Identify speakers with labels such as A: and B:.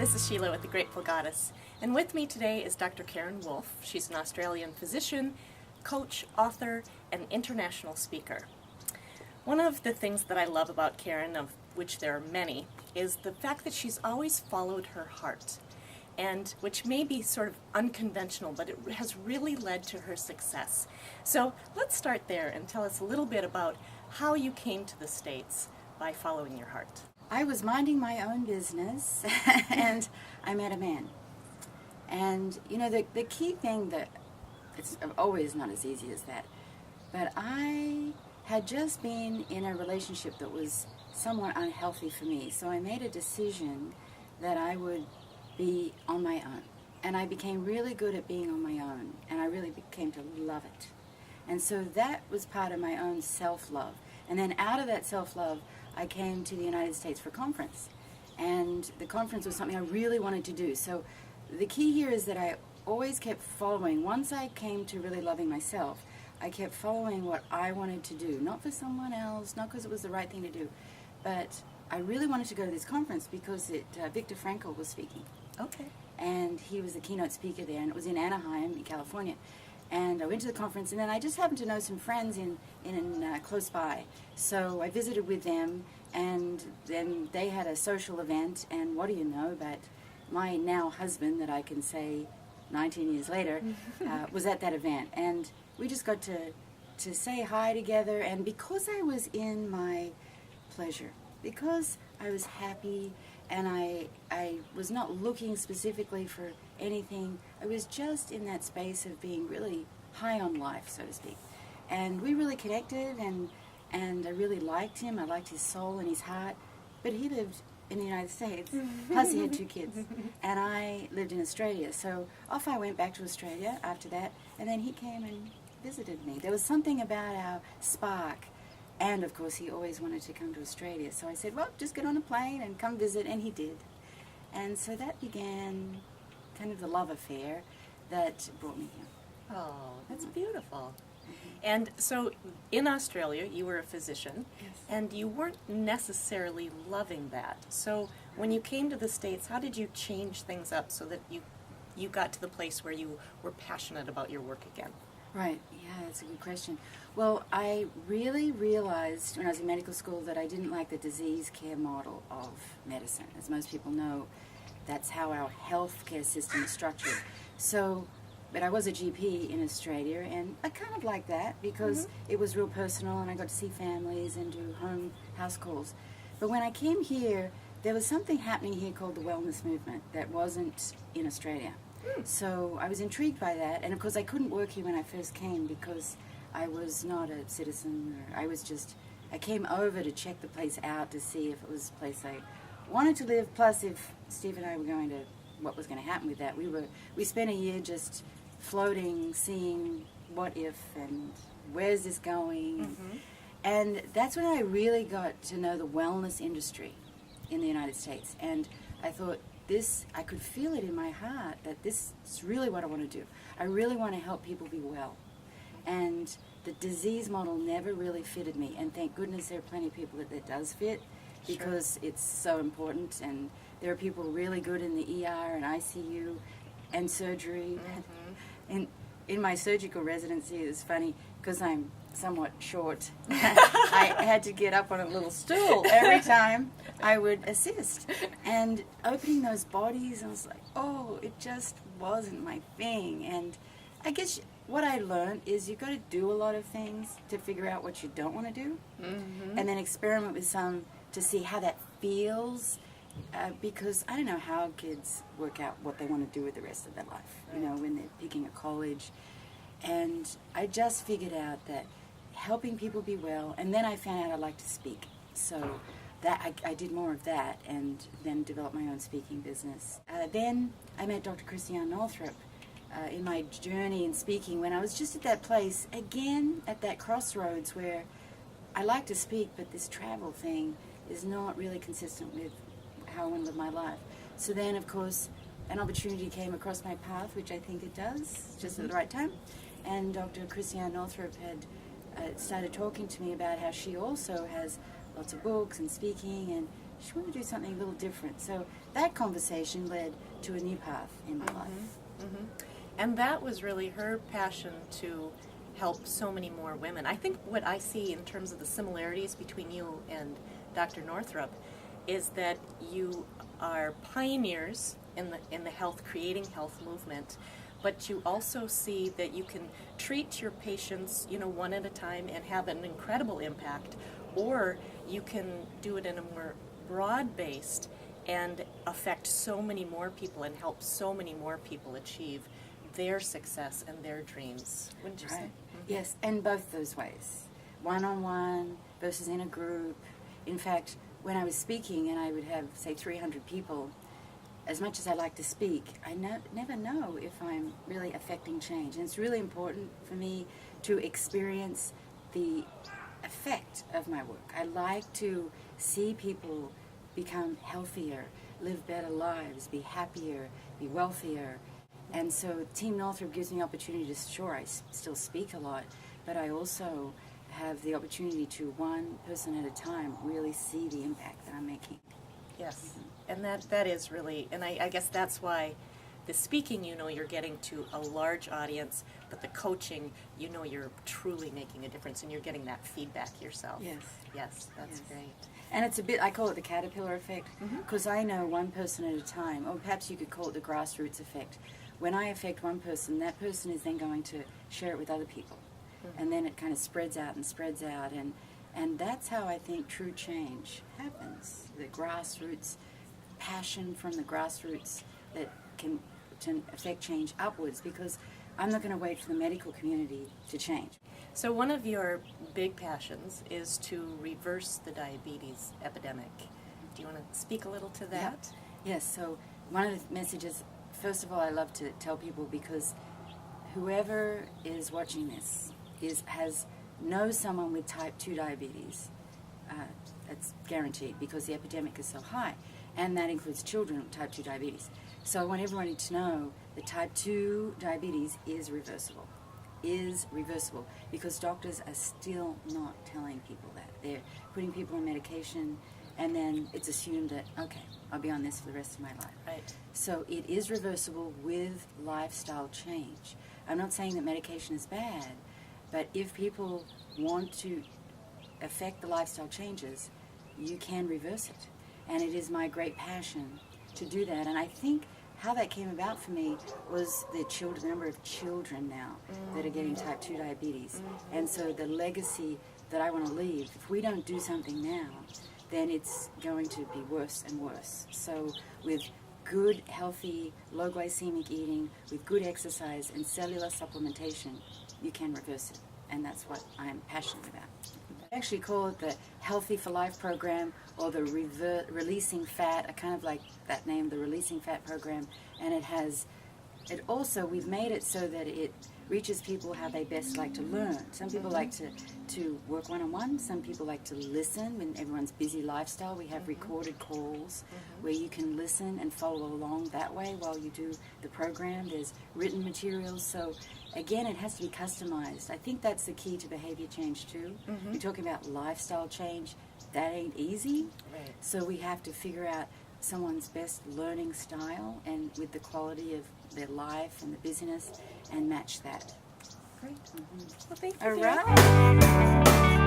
A: This is Sheila with the Grateful Goddess, and with me today is Dr. Karen Wolfe. She's an Australian physician, coach, author, and international speaker. One of the things that I love about Karen, of which there are many, is the fact that she's always followed her heart, and which may be sort of unconventional, but it has really led to her success. So let's start there and tell us a little bit about how you came to the States by following your heart.
B: I was minding my own business and I met a man. And you know, the key thing that it's always not as easy as that, but I had just been in a relationship that was somewhat unhealthy for me. So I made a decision that I would be on my own. And I became really good at being on my own, and I really came to love it. And so that was part of my own self-love. And then out of that self-love, I came to the United States for a conference. And the conference was something I really wanted to do. So the key here is that I always kept following. Once I came to really loving myself, I kept following what I wanted to do. Not for someone else, not because it was the right thing to do, but I really wanted to go to this conference because Viktor Frankl was speaking.
A: Okay.
B: And he was the keynote speaker there, and it was in Anaheim, in California. And I went to the conference, and then I just happened to know some friends in close by. So I visited with them, and then they had a social event, and what do you know, but my now husband, that I can say 19 years later, was at that event. And we just got to say hi together, and because I was in my pleasure, because I was happy, and I was not looking specifically for anything. I was just in that space of being really high on life, so to speak. And we really connected, and I really liked him. I liked his soul and his heart. But he lived in the United States, plus he had 2 kids. And I lived in Australia. So off I went back to Australia after that, and then he came and visited me. There was something about our spark. And, of course, he always wanted to come to Australia. So I said, well, just get on a plane and come visit, and he did. And so that began kind of the love affair that brought me here.
A: Oh, that's beautiful. And so in Australia, you were a physician,
B: Yes.
A: and you weren't necessarily loving that. So when you came to the States, how did you change things up so that you got to the place where you were passionate about your work again?
B: Right, yeah, that's a good question. Well, I really realized when I was in medical school that I didn't like the disease care model of medicine. As most people know, that's how our healthcare system is structured. So, but I was a GP in Australia, and I kind of liked that because it was real personal, and I got to see families and do house calls. But when I came here, there was something happening here called the wellness movement that wasn't in Australia. So I was intrigued by that, and of course I couldn't work here when I first came because I was not a citizen. I came over to check the place out to see if it was a place I wanted to live, plus if Steve and I were going to, what was going to happen with that. We spent a year just floating, seeing what if and where's this going. And that's when I really got to know the wellness industry in the United States. And I thought, I could feel it in my heart that this is really what I want to do. I really want to help people be well. And the disease model never really fitted me. And thank goodness there are plenty of people that does fit because it's so important. And there are people really good in the ER and ICU and surgery. And in my surgical residency, it's funny because I'm somewhat short. I had to get up on a little stool every time I would assist. And opening those bodies, I was like, oh, it just wasn't my thing. And I guess what I learned is you've got to do a lot of things to figure out what you don't want to do. And then experiment with some to see how that feels. Because I don't know how kids work out what they want to do with the rest of their life, you know, when they're picking a college. And I just figured out that helping people be well, and then I found out I like to speak. So that I did more of that, and then developed my own speaking business. Then I met Dr. Christiane Northrup in my journey in speaking when I was just at that place, again, at that crossroads where I like to speak, but this travel thing is not really consistent with how I want to live my life. So then, of course, an opportunity came across my path, which I think it does, just at the right time. And Dr. Christiane Northrup had started talking to me about how she also has lots of books and speaking, and just want to do something a little different. So that conversation led to a new path in my life.
A: Mm-hmm. And that was really her passion to help so many more women. I think what I see in terms of the similarities between you and Dr. Northrup is that you are pioneers in the creating health movement, but you also see that you can treat your patients, one at a time and have an incredible impact, or you can do it in a more broad-based and affect so many more people and help so many more people achieve their success and their dreams. Wouldn't you say? Mm-hmm.
B: Yes, and both those ways. One-on-one versus in a group. In fact, when I was speaking and I would have, say, 300 people, as much as I like to speak, I never know if I'm really affecting change. And it's really important for me to experience the effect of my work. I like to see people become healthier, live better lives, be happier, be wealthier. And so Team Northrup gives me opportunity to, sure, I still speak a lot, but I also have the opportunity to, one person at a time, really see the impact that I'm making.
A: Yes, and that is really, and I guess that's why the speaking, you're getting to a large audience, but the coaching, you're truly making a difference and you're getting that feedback yourself.
B: Yes.
A: Yes, that's great.
B: And it's a bit, I call it the caterpillar effect, because I know one person at a time, or perhaps you could call it the grassroots effect. When I affect one person, that person is then going to share it with other people. And then it kind of spreads out, and that's how I think true change happens. The grassroots, passion from the grassroots that can affect change upwards, because I'm not going to wait for the medical community to change.
A: So one of your big passions is to reverse the diabetes epidemic. Do you want to speak a little to that?
B: Yeah. Yes, so one of the messages, first of all, I love to tell people, because whoever is watching this knows someone with type 2 diabetes. That's guaranteed, because the epidemic is so high, and that includes children with type 2 diabetes. So I want everybody to know that type 2 diabetes is reversible, because doctors are still not telling people that. They're putting people on medication, and then it's assumed that, okay, I'll be on this for the rest of my life.
A: Right.
B: So it is reversible with lifestyle change. I'm not saying that medication is bad, but if people want to affect the lifestyle changes, you can reverse it. And it is my great passion to do that. And I think how that came about for me was the number of children now that are getting type 2 diabetes. And so the legacy that I want to leave, if we don't do something now, then it's going to be worse and worse. So with good, healthy, low glycemic eating, with good exercise and cellular supplementation, you can reverse it. And that's what I'm passionate about. I actually call it the Healthy for Life program, or the Releasing Fat. I kind of like that name, the Releasing Fat program. And we've made it so that it reaches people how they best like to learn. Some people like to work one-on-one. Some people like to listen in everyone's busy lifestyle. We have recorded calls where you can listen and follow along that way while you do the program. There's written materials. So again, it has to be customized. I think that's the key to behavior change too. You're talking about lifestyle change. That ain't easy.
A: Right. So
B: So we have to figure out someone's best learning style and with the quality of their life and the busyness, and match that.
A: great. Well, thank you.
B: All
A: Karen.
B: right.